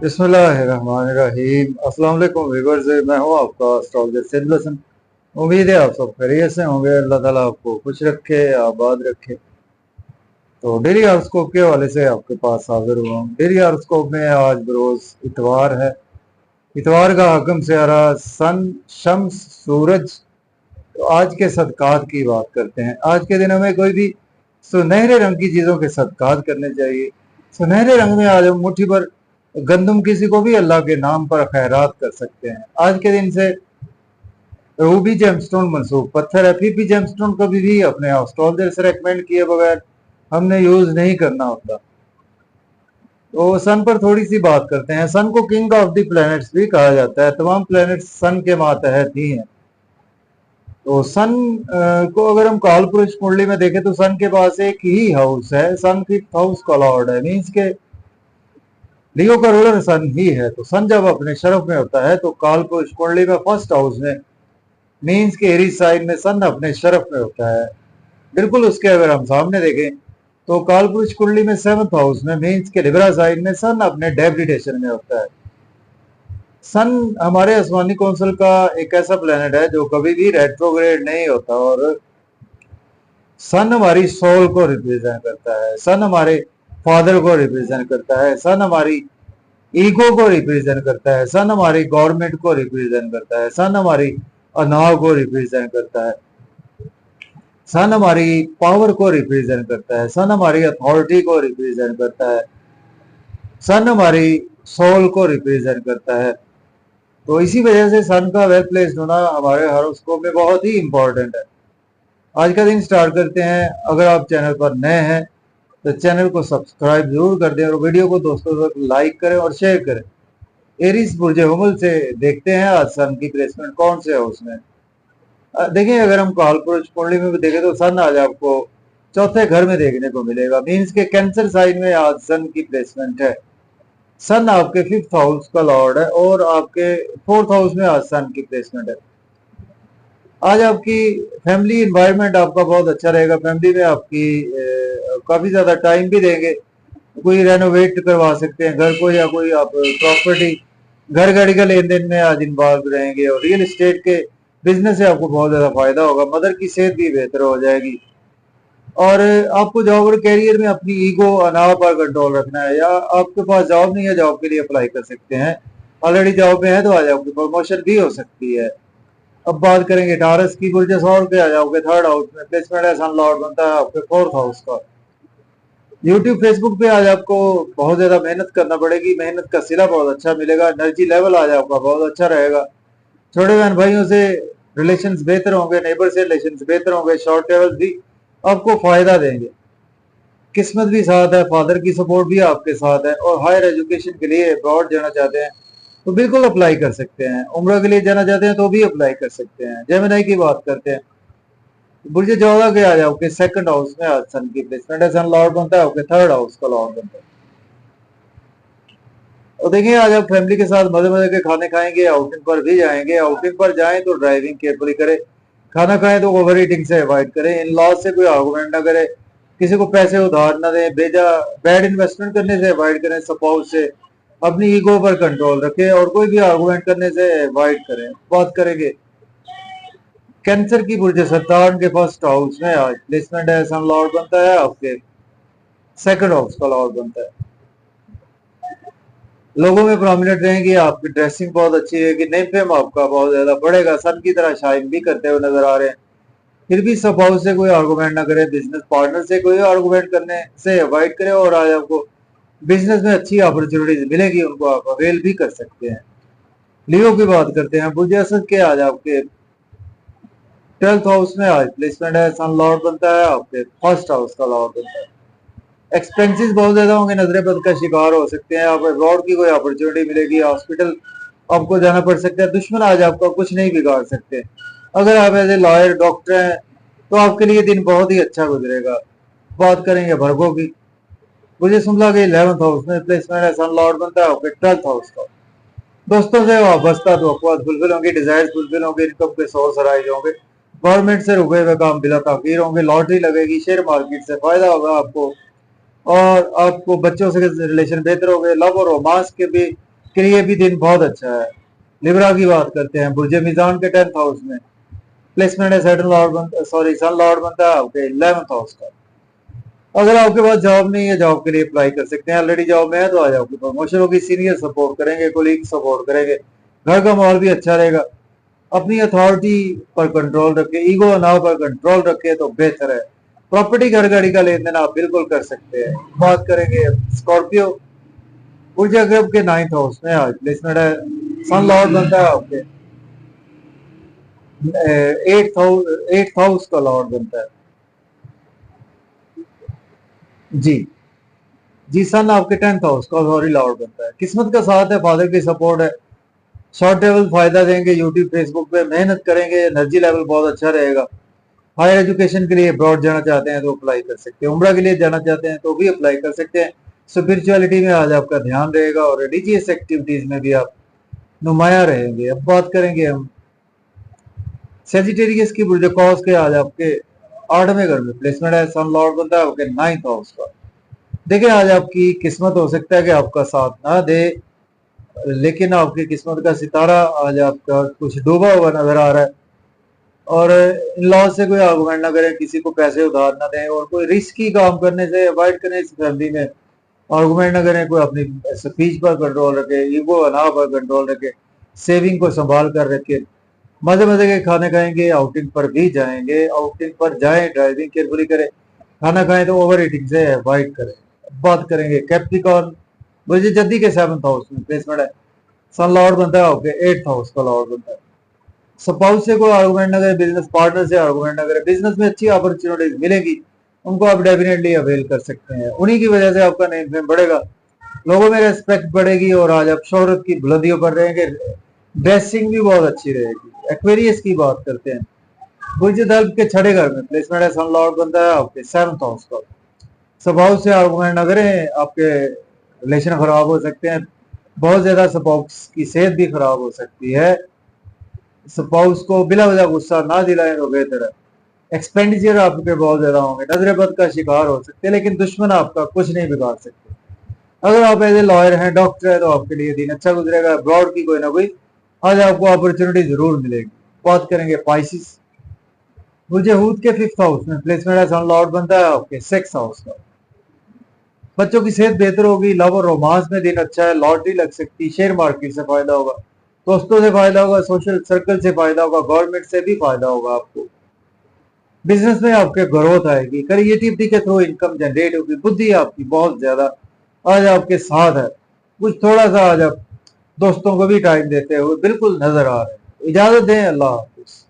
बिस्मिल्लाहिर्रहमानिर्रहीम। अस्सलाम वालेकुम व्यूअर्स, मैं हूं आपका एस्ट्रोलॉजर सैयद हसन। उम्मीद है आप सब खैरियत से होंगे। अल्लाह ताला आपको खुश रखे, आबाद रखे। तो डेली हॉरोस्कोप के हवाले से आपके पास हाजिर हुआ हूं। डेली हॉरोस्कोप में आज बरोज इतवार है। इतवार का हकम सियारा सन, शम्स, सूरज। तो आज के सदकात की बात करते हैं। आज के दिनों में कोई भी सुनहरे रंग की चीजों के सदकात करने चाहिए। सुनहरे रंग में आज हम मुट्ठी भर गंदम किसी को भी अल्लाह के नाम पर खैरात कर सकते हैं। आज के दिन से रूबी जेमस्टोन मंसूब पत्थर है। पीपी जेमस्टोन कभी भी अपने एस्ट्रोलजर से रेकमेंड किए बगैर हमने यूज नहीं करना होता। तो सन पर थोड़ी सी बात करते हैं। सन को किंग ऑफ द प्लैनेट्स भी कहा जाता है। तमाम प्लैनेट्स सन के मातहत ही हैं। तो सन को अगर हम काल पुरुष कुंडली में देखें तो सन के पास एक ही हाउस है। सन फिफ्थ हाउस का लॉर्ड है, मीन्स के लियो का रूलर सन ही है। तो सन जब अपने शरफ में होता है तो काल पुरुष कुंडली में फर्स्ट हाउस में, मीन्स के एरीज साइन में सन अपने शरफ में होता है। बिल्कुल उसके अगर हम सामने देखें तो काल पुरुष कुंडली में सेवंथ हाउस में, मीन्स के लिब्रा साइन में सन अपने डेबिलिटेशन में होता है। सन हमारे आसमानी कौंसिल का एक ऐसा प्लेनेट है जो कभी भी रेट्रोग्रेड नहीं होता। और सन हमारी सोल को रिप्रेजेंट करता है। सन हमारे फादर को रिप्रेजेंट करता है। सन हमारी ईगो को रिप्रेजेंट करता है। सन हमारी गवर्नमेंट को रिप्रेजेंट करता है। सन हमारी अनाव को रिप्रेजेंट करता है। सन हमारी पावर को रिप्रेजेंट करता है। सन हमारी अथॉरिटी को रिप्रेजेंट करता है। सन हमारी सोल को रिप्रेजेंट करता है। तो इसी वजह से सन का वेल प्लेस्ड होना हमारे हॉरोस्कोप में बहुत ही इंपॉर्टेंट है। आज का दिन स्टार्ट करते हैं। अगर आप चैनल पर नए हैं तो चैनल को सब्सक्राइब जरूर कर दें और वीडियो को दोस्तों तक लाइक करें और शेयर करें। एरीज बुर्ज हुमल से देखते हैं आज सन की प्लेसमेंट कौन से है उसमें। देखिए, अगर हम काल पुरुष कुंडली में भी देखें तो सन आज आपको चौथे घर में देखने को मिलेगा, मीन्स के कैंसर साइन में आज सन की प्लेसमेंट है। सन आपके फिफ्थ हाउस का लॉर्ड है और आपके फोर्थ हाउस में आज सन की प्लेसमेंट है। आज आपकी फैमिली इन्वायरमेंट आपका बहुत अच्छा रहेगा। फैमिली में आपकी काफी ज्यादा टाइम भी देंगे। कोई रेनोवेट करवा सकते हैं घर को, या कोई आप प्रॉपर्टी घर गाड़ी का लेन देन में आज इन्वॉल्व रहेंगे। और रियल एस्टेट के बिजनेस से आपको बहुत ज्यादा फायदा होगा। मदर की सेहत भी बेहतर हो जाएगी। और आपको जॉब और कैरियर में अपनी ईगो अनाव पर कंट्रोल रखना है। या आपके पास जॉब नहीं है, जॉब के लिए अप्लाई कर सकते हैं। ऑलरेडी जॉब में है तो आज आपकी प्रमोशन भी हो सकती है। अब बात करेंगे टारस की। बुर्ज सौर के आ जाओगे थर्ड हाउस में, प्लेसमेंट है सन लॉर्ड बनता है आपके फोर्थ हाउस का। यूट्यूब फेसबुक पे आज आपको बहुत ज्यादा मेहनत करना पड़ेगी। मेहनत का सिला बहुत अच्छा मिलेगा। एनर्जी लेवल आज आपका बहुत अच्छा रहेगा। छोटे बहन भाइयों से रिलेशंस बेहतर होंगे। नेबर से रिलेशंस बेहतर होंगे। शॉर्ट ट्रेवल भी आपको फायदा देंगे। किस्मत भी साथ है, फादर की सपोर्ट भी आपके साथ है। और हायर एजुकेशन के लिए अब्रॉड जाना चाहते हैं तो बिल्कुल अप्लाई कर सकते हैं। उम्र के लिए जाना चाहते हैं तो भी अप्लाई कर सकते हैं। जेमिनी की बात करते हैं। बुर्ज 14 के आ जाओगे सेकंड हाउस में आज सन की प्लेसमेंट है। सन लॉर्ड बनता है आपके थर्ड हाउस का लॉर्ड बनता है। और देखिए, आज आप फैमिली के साथ मजे मजे के खाने खाएंगे। आउटिंग पर भी जाएंगे। आउटिंग पर जाएं तो ड्राइविंग केयरफुली करें। खाना खाएं तो ओवर ईटिंग से अवॉइड करें। इन लॉज से कोई आर्गुमेंट ना करें। किसी को पैसे उधार ना दें। बेजा बैड इन्वेस्टमेंट करने से अवॉइड करें। स्पाउस से अपनी ईगो पर कंट्रोल रखें और कोई भी आर्गुमेंट करने से अवॉइड करें। बात करेंगे कैंसर की। बुर्ज सत्तावन के फर्स्ट हाउस में आज प्लेसमेंट है। सन लॉर्ड बनता है आपके सेकंड हाउस का लॉर्ड बनता है। लोगों में प्रोमिनेंट रहेंगी। आपकी ड्रेसिंग बहुत अच्छी रहेगी। नेम फेम आपका बहुत ज्यादा बढ़ेगा। सन की तरह शाइन भी करते हुए नजर आ रहे हैं। फिर भी स्पाउस से कोई आर्गुमेंट ना करें। बिजनेस पार्टनर से कोई आर्गुमेंट करने से अवॉइड करें। और आज आपको बिजनेस में अच्छी अपॉर्चुनिटीज मिलेगी, उनको आप अवेल भी कर सकते हैं। लियो की बात करते हैं। बुर्ज असद के आज आपके ट्वेल्थ हाउस में आज प्लेसमेंट है। सन लॉर्ड बनता है आपके फर्स्ट हाउस का लॉर्ड बनता है। एक्सपेंसेस बहुत ज्यादा होंगे। नजरे बद का शिकार हो सकते हैं। आप अब्रॉड की कोई अपॉर्चुनिटी मिलेगी। हॉस्पिटल आपको जाना पड़ सकता है। दुश्मन आज आपका कुछ नहीं बिगाड़ सकते। अगर आप एज ए लॉयर डॉक्टर हैं तो आपके लिए दिन बहुत ही अच्छा गुजरेगा। बात करेंगे भर्गों की। मुझे सुमला के 11th हाउस में प्लेसमेंट है। सन लॉर्ड बनता है आपके 12th हाउस का। दोस्तों से वाबस्ता तो फुलफिल होंगे। डिजायर फुलफिल होंगे। इनकम के सोर्स अराइज होंगे। गवर्नमेंट से रुके हुए काम बिला ताखीर होंगे। लॉटरी लगेगी। शेयर मार्केट से फायदा होगा आपको। और आपको बच्चों से रिलेशन बेहतर हो गए। लव और रोमांस के भी के लिए भी दिन बहुत अच्छा है। लिब्रा की बात करते हैं, बुर्ज मीजान के 10th हाउस में प्लेसमेंट है, सन लॉर्ड बनता है आपके 11th हाउस का। अगर आपके पास जॉब नहीं है, जॉब के लिए अप्लाई कर सकते हैं। ऑलरेडी जॉब में है तो आज आपकी प्रमोशन होगी, सीनियर सपोर्ट करेंगे, कोलीग सपोर्ट करेंगे, घर का माहौल भी अच्छा रहेगा। अपनी अथॉरिटी पर कंट्रोल रखे, ईगो अनाव पर कंट्रोल रखे तो बेहतर है। प्रॉपर्टी घर गाड़ी का लेन देन आप बिल्कुल कर सकते हैं। बात करेंगे स्कॉर्पियो, बुर्ज अरब के 9th हाउस में आज प्लेसमेंट है, सन लॉर्ड बनता है आपके 8th हाउस का लॉर्ड बनता है। जी जी, सन आपके 10th हाउस का सॉरी लॉर्ड बनता है। किस्मत का साथ है, फादर की सपोर्ट है, शॉर्ट लेवल फायदा देंगे। यूट्यूब फेसबुक पे मेहनत करेंगे, एनर्जी लेवल बहुत अच्छा रहेगा। हायर एजुकेशन के लिए अब्रॉड जाना चाहते हैं तो अप्लाई कर सकते हैं, उम्रा के लिए जाना चाहते हैं तो भी अप्लाई कर सकते हैं। स्पिरिचुअलिटी में आज आपका ध्यान रहेगा और रिलीजियस एक्टिविटीज में भी आप नुमाया रहेंगे। अब बात करेंगे हम सेजिटेरियस की, बुर्ज कॉस के आज आपके 8वें घर में प्लेसमेंट है, सन लॉर्ड बनता है आपके 9th हाउस का। देखिए आज आपकी किस्मत हो सकता है कि आपका साथ ना दे, लेकिन आपकी किस्मत का सितारा आज आपका कुछ डूबा हुआ नजर आ रहा है। और इन लॉ से कोई आर्गुमेंट ना करें, किसी को पैसे उधार ना दें और कोई रिस्की काम करने से अवॉइड करें। इस फैमिली में आर्गुमेंट ना करें, कोई अपनी स्पीच पर कंट्रोल रखे, ईगो अनाव पर कंट्रोल रखे, सेविंग को संभाल कर रखे। मजे मजे के खाने खाएंगे, आउटिंग पर भी जाएंगे, आउटिंग पर जाएं, ड्राइविंग केयरफुली करें, खाना खाएं तो ओवर ईटिंग से अवॉइड करें। बात करेंगे कैप्रिकॉर्न, बुर्ज जद्दी के 7th हाउस में प्लेसमेंट है, सन लॉर्ड बनता है आपके 8th हाउस का लॉर्ड बनता है। स्पाउस से कोई आर्गुमेंट ना करे, बिजनेस पार्टनर से आर्गुमेंट ना करे, बिजनेस में अच्छी अपॉर्चुनिटीज मिलेगी, उनको आप डेफिनेटली अवेल कर सकते हैं। उन्हीं की वजह से आपका नेम फेम बढ़ेगा, लोगों में रेस्पेक्ट बढ़ेगी और आज आप शोहरत की बुलंदियों पर रहेंगे। ड्रेसिंग भी बहुत अच्छी रहेगी। एक्वेरियस की बात करते हैं, बुर्ज दल्ब के 6ठे घर में प्लेसमेंट है, सन लॉर्ड बनता है आपके 7th हाउस का। स्वभाव से आर्गुमेंट ना करें, आपके रिलेशन खराब हो सकते हैं। बहुत ज्यादा स्पाउस की सेहत भी खराब हो सकती है। स्पाउस को बिला वजह गुस्सा ना दिलाएं तो बेहतर है। एक्सपेंडिचर आपके बहुत ज्यादा होंगे, नजर बद का शिकार हो सकते हैं, लेकिन दुश्मन आपका कुछ नहीं बिगाड़ सकते। अगर आप एज ए लॉयर हैं, डॉक्टर है, तो आपके लिए दिन अच्छा गुजरेगा। अब्रॉड की कोई ना कोई आज आपको अपॉर्चुनिटी जरूर मिलेगी। बात करेंगे पाइसिस, मुझे हूद के 5th हाउस में प्लेसमेंट है, सन लॉर्ड बनता है आपके 6th हाउस का। बच्चों की सेहत बेहतर होगी, लव और रोमांस में दिन अच्छा है, लॉटरी लग सकती, शेयर मार्केट से फायदा होगा, दोस्तों से फायदा होगा, सोशल सर्कल से फायदा होगा, गवर्नमेंट से भी फायदा होगा आपको। बिजनेस में आपके ग्रोथ आएगी, क्रिएटिविटी के थ्रू इनकम जनरेट होगी, बुद्धि आपकी बहुत ज्यादा आज आपके साथ है। कुछ थोड़ा सा आज आप दोस्तों को भी टाइम देते हुए बिल्कुल नजर आ रहे हैं। इजाजत दें, अल्लाह हाफिज।